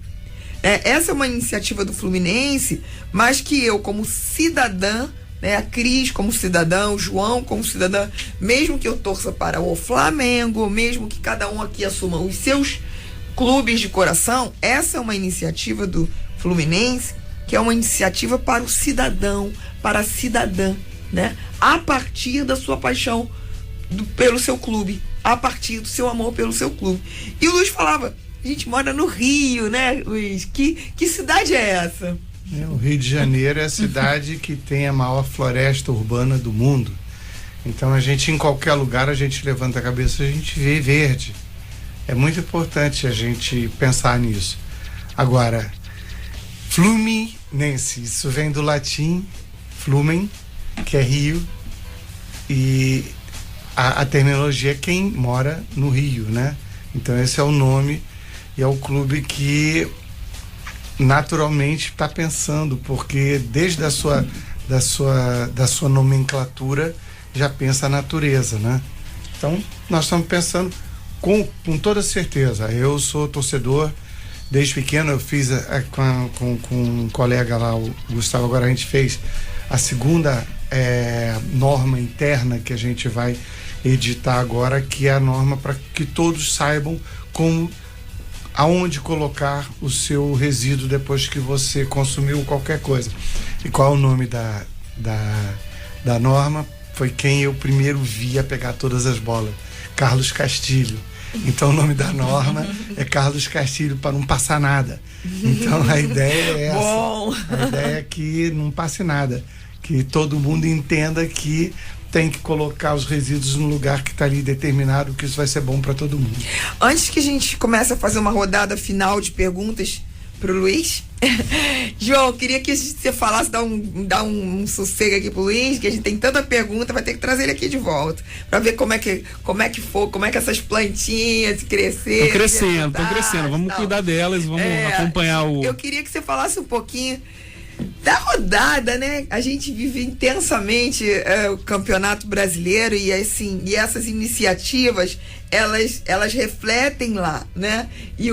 Essa é uma iniciativa do Fluminense, mas que eu, como cidadã, né, a Cris como cidadão, o João como cidadã, mesmo que eu torça para o Flamengo, mesmo que cada um aqui assuma os seus clubes de coração, essa é uma iniciativa do Fluminense, que é uma iniciativa para o cidadão, para a cidadã, né, a partir da sua paixão pelo seu clube, a partir do seu amor pelo seu clube. E o Luiz falava, a gente mora no Rio, né, Luiz? Que cidade é essa? O Rio de Janeiro é a cidade que tem a maior floresta urbana do mundo. Então a gente, em qualquer lugar, a gente levanta a cabeça, a gente vê verde. É muito importante a gente pensar nisso. Agora, Fluminense, isso vem do latim flumen, que é rio, e a terminologia é quem mora no Rio, né? Então esse é o nome e é o clube que naturalmente está pensando, porque desde da sua nomenclatura já pensa a natureza, né? Então nós estamos pensando com toda certeza. Eu sou torcedor desde pequeno, eu fiz com um colega lá, o Gustavo, agora a gente fez a segunda norma interna que a gente vai editar agora, que é a norma para que todos saibam aonde colocar o seu resíduo depois que você consumiu qualquer coisa. E qual é o nome da norma? Foi quem eu primeiro vi a pegar todas as bolas, Carlos Castilho. Então o nome da norma é Carlos Castilho, para não passar nada. Então a ideia é essa. Bom. A ideia é que não passe nada, que todo mundo entenda que tem que colocar os resíduos no lugar que está ali determinado, que isso vai ser bom para todo mundo. Antes que a gente comece a fazer uma rodada final de perguntas pro Luiz, João, queria que você falasse, dar um sossego aqui pro Luiz, que a gente tem tanta pergunta, vai ter que trazer ele aqui de volta, para ver como é que essas plantinhas cresceram. Estão crescendo, vamos cuidar delas, vamos acompanhar o... Eu queria que você falasse um pouquinho da rodada, né? A gente vive intensamente o Campeonato Brasileiro e essas iniciativas, elas refletem lá, né? E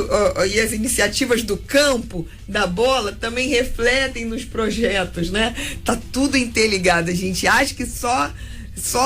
as iniciativas do campo, da bola, também refletem nos projetos, né? Tá tudo interligado. A gente acha que só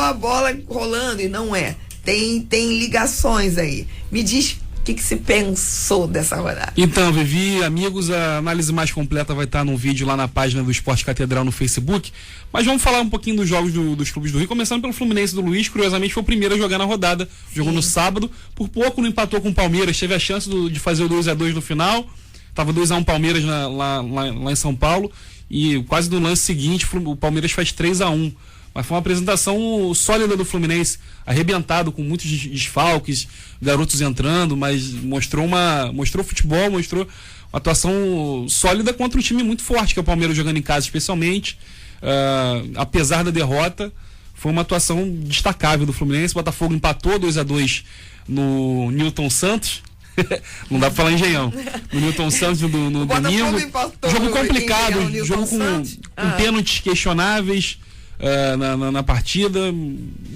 a bola rolando, e não é. Tem ligações aí. Me diz o que se pensou dessa rodada. Então, Vivi, amigos, a análise mais completa vai estar num vídeo lá na página do Esporte Catedral no Facebook, mas vamos falar um pouquinho dos jogos dos clubes do Rio, começando pelo Fluminense do Luiz. Curiosamente foi o primeiro a jogar na rodada. Sim. Jogou no sábado, por pouco não empatou com o Palmeiras, teve a chance de fazer o 2-2 no final, tava 2-1 Palmeiras lá em São Paulo, e quase no lance seguinte o Palmeiras faz 3-1. Mas foi uma apresentação sólida do Fluminense, arrebentado, com muitos desfalques, garotos entrando, mas mostrou futebol, mostrou uma atuação sólida contra um time muito forte, que é o Palmeiras, jogando em casa especialmente. Apesar da derrota, foi uma atuação destacável do Fluminense. O Botafogo empatou 2-2 no Newton Santos. Não dá pra falar Engenhão. No Newton Santos no Botafogo domingo. empatou Jogo no complicado, Engenhão, jogo Newton com Santos. pênaltis questionáveis na partida,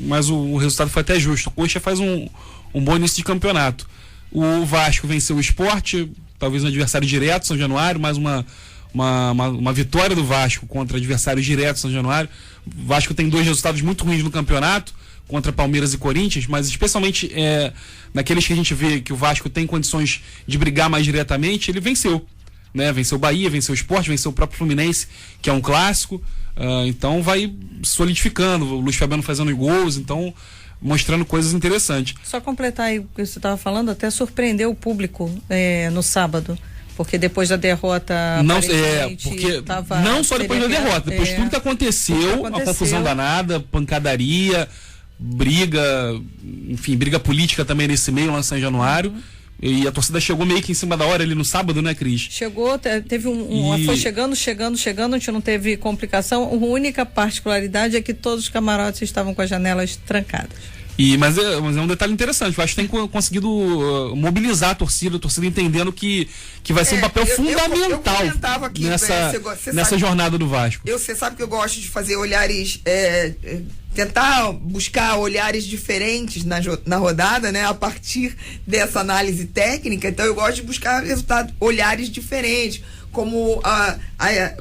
mas o resultado foi até justo. O Coxa faz um bom início de campeonato. O Vasco venceu o Sport, talvez um adversário direto, São Januário, mais uma vitória do Vasco contra adversários diretos São Januário. O Vasco tem 2 resultados muito ruins no campeonato, contra Palmeiras e Corinthians, mas especialmente naqueles que a gente vê que o Vasco tem condições de brigar mais diretamente, ele venceu. Né? Venceu o Bahia, venceu o Sport, venceu o próprio Fluminense, que é um clássico. Então vai solidificando, o Luiz Fabiano fazendo gols, então mostrando coisas interessantes. Só completar aí o que você estava falando, até surpreendeu o público no sábado. Porque depois da derrota. Não só depois da derrota, depois tudo que aconteceu, a confusão danada, pancadaria, briga política também nesse meio lá em São Januário. E a torcida chegou meio que em cima da hora ali no sábado, né, Cris? Chegou, teve foi chegando, a gente não teve complicação. A única particularidade é que todos os camarotes estavam com as janelas trancadas. Mas é um detalhe interessante, eu acho que tem conseguido mobilizar a torcida entendendo que vai ser um papel fundamental nessa jornada do Vasco. Você sabe que eu gosto de fazer olhares, tentar buscar olhares diferentes na rodada, né? A partir dessa análise técnica, então eu gosto de buscar olhares diferentes, como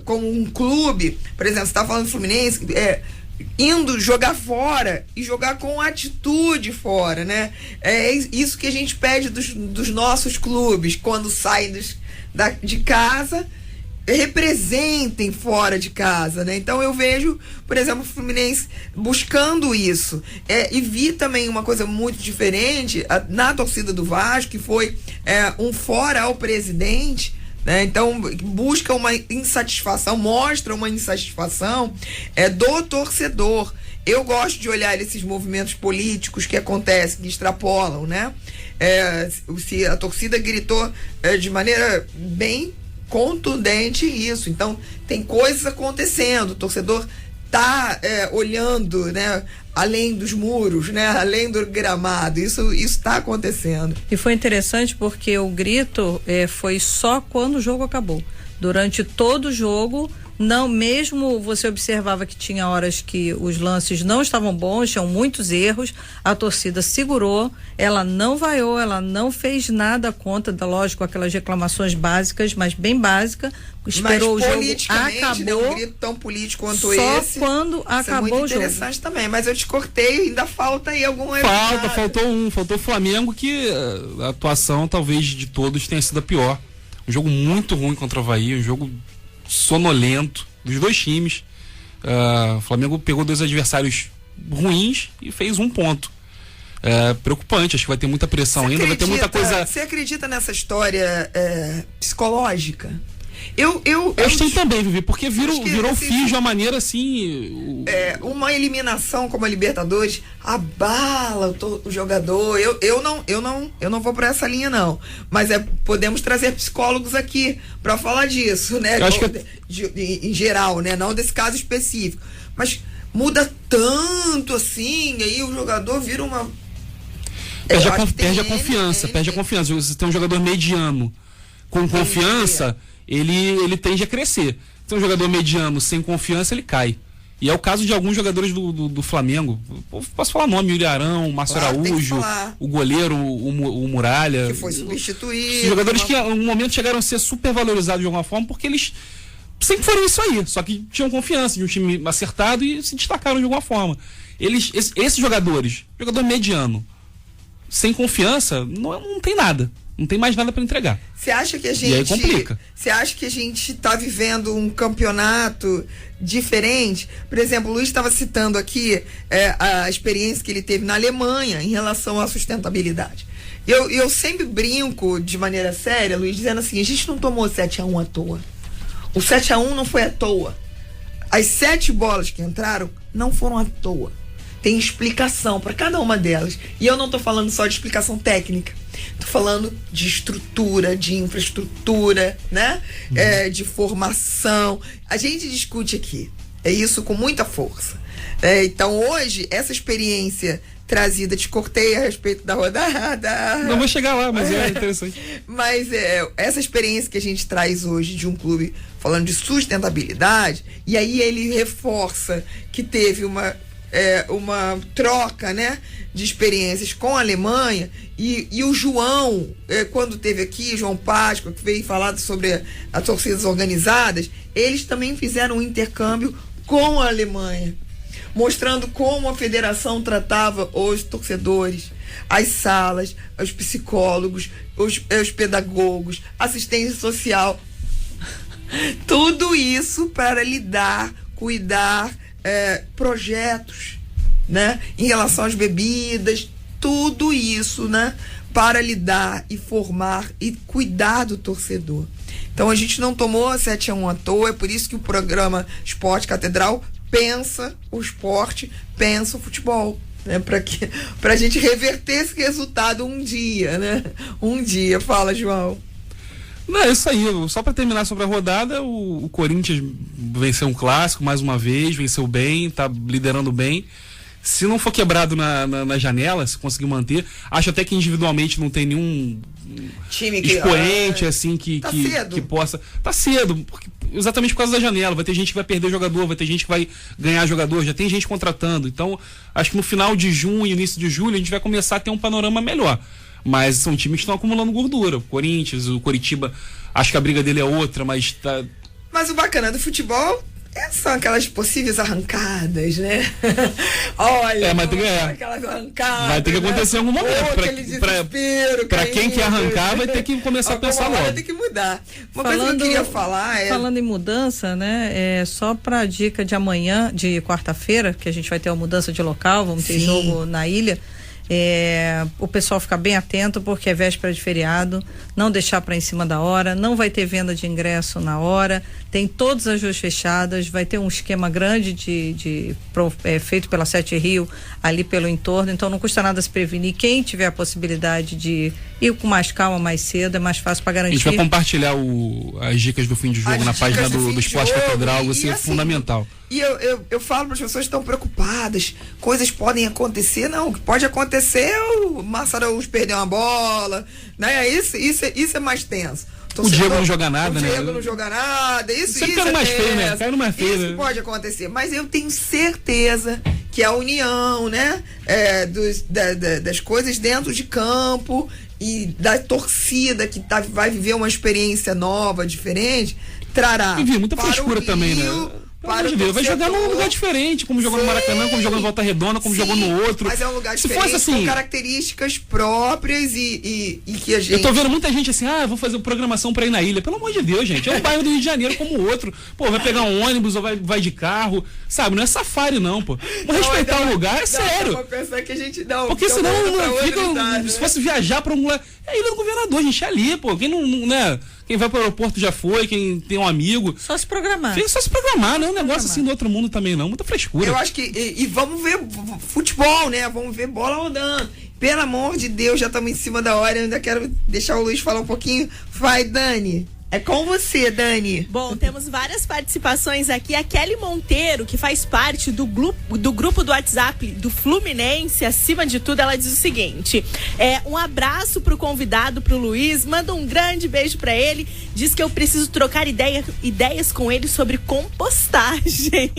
um clube, por exemplo, você está falando do Fluminense, indo jogar fora e jogar com atitude fora, né? É isso que a gente pede dos nossos clubes quando saem de casa, representem fora de casa, né? Então eu vejo, por exemplo, o Fluminense buscando isso, e vi também uma coisa muito diferente na torcida do Vasco, que foi um fora ao presidente. Então busca uma insatisfação, mostra uma insatisfação do torcedor. Eu gosto de olhar esses movimentos políticos que acontecem, que extrapolam, né? Se a torcida gritou de maneira bem contundente isso, então tem coisas acontecendo, o torcedor tá olhando, né, além dos muros, né, além do gramado, isso está acontecendo. E foi interessante porque o grito foi só quando o jogo acabou. Durante todo o jogo, não, mesmo você observava que tinha horas que os lances não estavam bons, tinham muitos erros, a torcida segurou, ela não vaiou, ela não fez nada contra, lógico, aquelas reclamações básicas, mas bem básica, esperou o jogo, acabou. Um grito tão político quanto só esse. Quando acabou o jogo. Muito interessante também, mas eu te cortei, ainda falta aí algum faltou o Flamengo, que a atuação talvez de todos tenha sido a pior. Um jogo muito ruim contra o Avaí, um jogo sonolento dos dois times. O Flamengo pegou 2 adversários ruins e fez 1 ponto. Preocupante, acho que vai ter muita pressão ainda, vai ter muita coisa. Você acredita nessa história psicológica? Acho que tem também, Vivi, porque virou assim, fio de uma maneira assim. Uma eliminação como a Libertadores abala o jogador. Eu não vou pra essa linha, não. Mas podemos trazer psicólogos aqui pra falar disso, né? Em geral, né? Não desse caso específico. Mas muda tanto assim, aí o jogador vira uma. Perde a confiança. Você tem um jogador mediano com confiança, ele tende a crescer. Tem um jogador mediano sem confiança, ele cai. E é o caso de alguns jogadores do Flamengo. Posso falar nome: Yuri Arão, Márcio Araújo, o goleiro, o Muralha. Que foi substituído. Jogadores que, em um momento, chegaram a ser super valorizados de alguma forma, porque eles sempre foram isso aí. Só que tinham confiança de um time acertado e se destacaram de alguma forma. Esses jogadores, jogador mediano, sem confiança, não tem nada. Não tem mais nada para entregar. Você acha que e aí complica. Você acha que a gente está vivendo um campeonato diferente? Por exemplo, o Luiz estava citando aqui a experiência que ele teve na Alemanha em relação à sustentabilidade. Eu sempre brinco de maneira séria, Luiz, dizendo assim: a gente não tomou 7-1 à toa. O 7-1 não foi à toa. As 7 bolas que entraram não foram à toa. Tem explicação para cada uma delas. E eu não estou falando só de explicação técnica. Estou falando de estrutura, de infraestrutura, né? De formação. A gente discute aqui. Isso com muita força. Então hoje, essa experiência trazida, te cortei a respeito da rodada. Não vou chegar lá, mas é interessante. Mas essa experiência que a gente traz hoje de um clube falando de sustentabilidade, e aí ele reforça que teve uma troca, né, de experiências com a Alemanha, e o João, quando teve aqui, João Páscoa, que veio falar sobre as torcidas organizadas, eles também fizeram um intercâmbio com a Alemanha, mostrando como a federação tratava os torcedores, as salas, os psicólogos, os pedagogos, assistência social, tudo isso para lidar, cuidar, projetos, né, em relação às bebidas, tudo isso, né, para lidar e formar e cuidar do torcedor. Então a gente não tomou a 7-1 à toa, é por isso que o programa Esporte Catedral pensa o esporte, pensa o futebol, né, para a gente reverter esse resultado um dia, né? Um dia. Fala, João. Não, é isso aí. Só para terminar sobre a rodada, o Corinthians venceu um clássico mais uma vez, venceu bem, tá liderando bem. Se não for quebrado na janela, se conseguir manter, acho até que individualmente não tem nenhum time que, expoente assim que possa. Tá cedo, exatamente por causa da janela. Vai ter gente que vai perder jogador, vai ter gente que vai ganhar jogador, já tem gente contratando. Então, acho que no final de junho e início de julho a gente vai começar a ter um panorama melhor. Mas são times que estão acumulando gordura. O Corinthians, o Coritiba, acho que a briga dele é outra, mas tá. Mas o bacana do futebol são aquelas possíveis arrancadas, né? Olha, mas aquelas arrancadas. Vai ter que acontecer em algum momento. Pra quem quer arrancar, vai ter que começar a pensar logo. Vai ter que mudar. Uma coisa que eu queria falar Falando em mudança, né? Só pra dica de amanhã, de quarta-feira, que a gente vai ter uma mudança de local, vamos ter jogo na ilha. O pessoal ficar bem atento, porque é véspera de feriado, não deixar para em cima da hora, não vai ter venda de ingresso na hora, tem todas as ruas fechadas, vai ter um esquema grande feito pela Sete Rio ali pelo entorno, então não custa nada se prevenir. Quem tiver a possibilidade de ir com mais calma, mais cedo, é mais fácil para garantir. A gente vai compartilhar as dicas do fim de jogo na página do Esporte Catedral, isso é fundamental. E eu falo para as pessoas que estão preocupadas, coisas podem acontecer. Não, o que pode acontecer é o Márcio Araújo perder uma bola, né? Isso é mais tenso. O Diego não joga nada, né? O Diego não joga nada. Isso cai no mais feio, né? Cai no mais feio. Isso pode acontecer. Mas eu tenho certeza que a união, né? Das coisas dentro de campo e da torcida que vai viver uma experiência nova, diferente, trará. E vi muita frescura também, né? Vai jogar num lugar diferente, como jogou no Maracanã, como jogou no Volta Redonda, como jogou no outro. Mas é um lugar diferente, fosse assim, com características próprias e que a gente... Eu tô vendo muita gente assim, vou fazer programação pra ir na ilha. Pelo amor de Deus, gente, é um bairro do Rio de Janeiro como o outro. Pô, vai pegar um ônibus ou vai de carro, sabe? Não é safari não, pô. Vamos respeitar o lugar, é sério. Vou pensar que a gente não... Porque senão não fica... Se fosse viajar pra um lugar... É a Ilha do Governador, gente, é ali, pô. Quem não, né... Quem vai pro aeroporto já foi, quem tem um amigo. Só se programar. Só se programar, não é um negócio assim do outro mundo também, não. Muita frescura. Eu acho que. E vamos ver futebol, né? Vamos ver bola rodando. Pelo amor de Deus, já estamos em cima da hora. Eu ainda quero deixar o Luiz falar um pouquinho. Vai, Dani. É com você, Dani. Bom, temos várias participações aqui. A Kelly Monteiro, que faz parte do grupo do WhatsApp do Fluminense, acima de tudo, ela diz o seguinte: um abraço pro convidado, pro Luiz, manda um grande beijo pra ele, diz que eu preciso trocar ideias com ele sobre compostagem.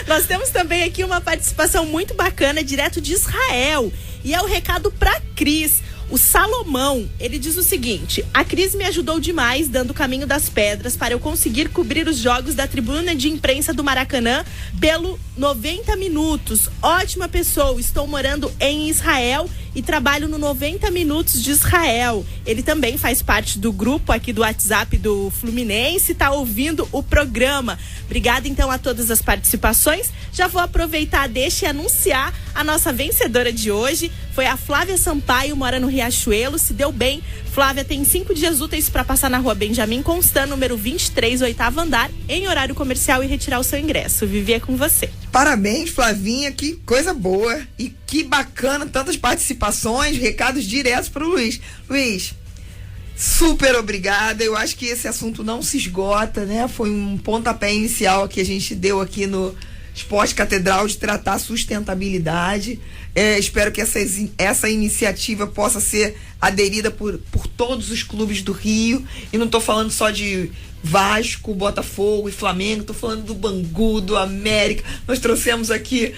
Nós temos também aqui uma participação muito bacana, direto de Israel, e é o recado pra Cris. O Salomão, ele diz o seguinte: a Cris me ajudou demais dando o caminho das pedras para eu conseguir cobrir os jogos da tribuna de imprensa do Maracanã pelo 90 minutos. Ótima pessoa, estou morando em Israel e trabalho no 90 minutos de Israel. Ele também faz parte do grupo aqui do WhatsApp do Fluminense, está ouvindo o programa. Obrigada então a todas as participações. Já vou aproveitar, deixa e anunciar a nossa vencedora de hoje. Foi a Flávia Sampaio, mora no Riachuelo, se deu bem. Flávia tem 5 dias úteis para passar na rua Benjamin Constant, número 23, 8º andar, em horário comercial e retirar o seu ingresso. Vivi, é com você. Parabéns, Flavinha, que coisa boa e que bacana, tantas participações, recados diretos para o Luiz. Luiz, super obrigada. Eu acho que esse assunto não se esgota, né? Foi um pontapé inicial que a gente deu aqui Esporte Catedral de tratar sustentabilidade. Espero que essa iniciativa possa ser aderida por todos os clubes do Rio. E não estou falando só de Vasco, Botafogo e Flamengo, estou falando do Bangu, do América. Nós trouxemos aqui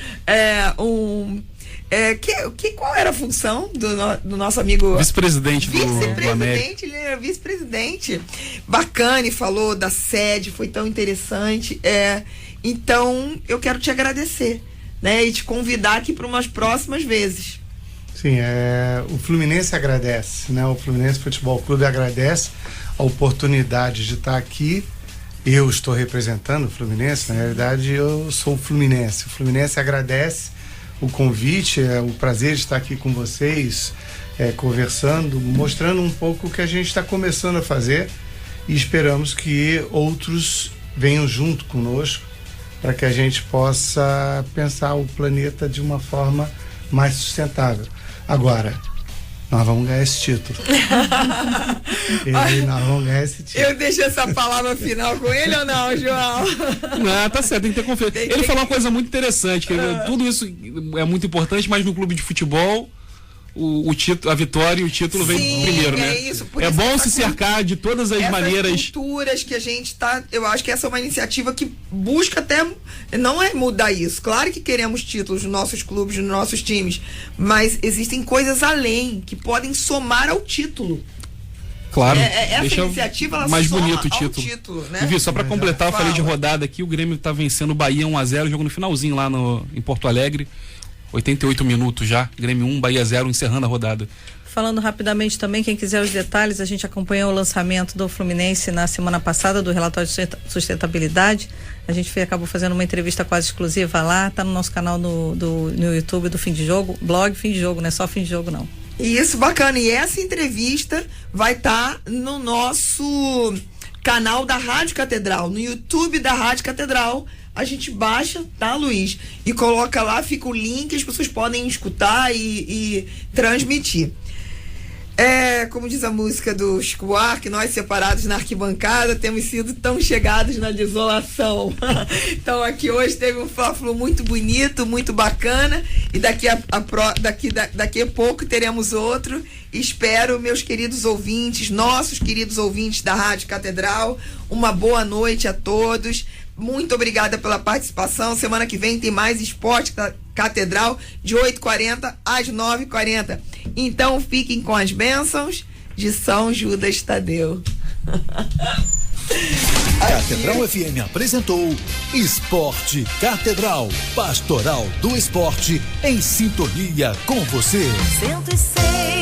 qual era a função do nosso amigo vice-presidente do América? Ele era vice-presidente. Bacana, e falou da sede, foi tão interessante. Então, eu quero te agradecer, né? E te convidar aqui para umas próximas vezes. Sim, o Fluminense agradece, né? O Fluminense Futebol Clube agradece a oportunidade de estar aqui. Eu estou representando o Fluminense, na realidade eu sou o Fluminense. O Fluminense agradece o convite, o prazer de estar aqui com vocês, conversando, mostrando um pouco o que a gente está começando a fazer, e esperamos que outros venham junto conosco para que a gente possa pensar o planeta de uma forma mais sustentável. Agora, nós vamos ganhar esse título. Nós vamos ganhar esse título. Eu deixo essa palavra final com ele ou não, João? Não, tá certo, tem que ter confiança. Ele falou uma coisa muito interessante, que tudo isso é muito importante, mas no clube de futebol, o título, a vitória e o título vem primeiro, né? Isso, é bom se cercar de todas as maneiras. Culturas que a gente tá, eu acho que essa é uma iniciativa que busca até, não é mudar isso. Claro que queremos títulos nos nossos clubes, nos nossos times, mas existem coisas além que podem somar ao título. Claro, essa deixa iniciativa, ela mais soma bonito o ao título. né? E, só para completar, eu falei de rodada aqui, o Grêmio tá vencendo o Bahia 1-0, jogo no finalzinho lá em Porto Alegre. 88 minutos já, Grêmio 1, Bahia 0, encerrando a rodada. Falando rapidamente também, quem quiser os detalhes, a gente acompanhou o lançamento do Fluminense na semana passada, do relatório de sustentabilidade. A gente acabou fazendo uma entrevista quase exclusiva lá, tá no nosso canal no YouTube do Fim de Jogo, blog Fim de Jogo, não é só Fim de Jogo não. Isso, bacana, e essa entrevista vai estar no nosso canal da Rádio Catedral, no YouTube da Rádio Catedral. A gente baixa, tá, Luiz? E coloca lá, fica o link, as pessoas podem escutar e transmitir. Como diz a música do Chico Buarque, nós separados na arquibancada temos sido tão chegados na desolação. Então aqui hoje teve um Fla-Flu muito bonito, muito bacana, e daqui a pouco teremos outro. Espero, meus queridos ouvintes, nossos queridos ouvintes da Rádio Catedral, uma boa noite a todos. Muito obrigada pela participação. Semana que vem tem mais Esporte Catedral, de 8h40 às 9h40. Então fiquem com as bênçãos de São Judas Tadeu. Catedral FM apresentou Esporte Catedral, Pastoral do Esporte, em sintonia com você. 106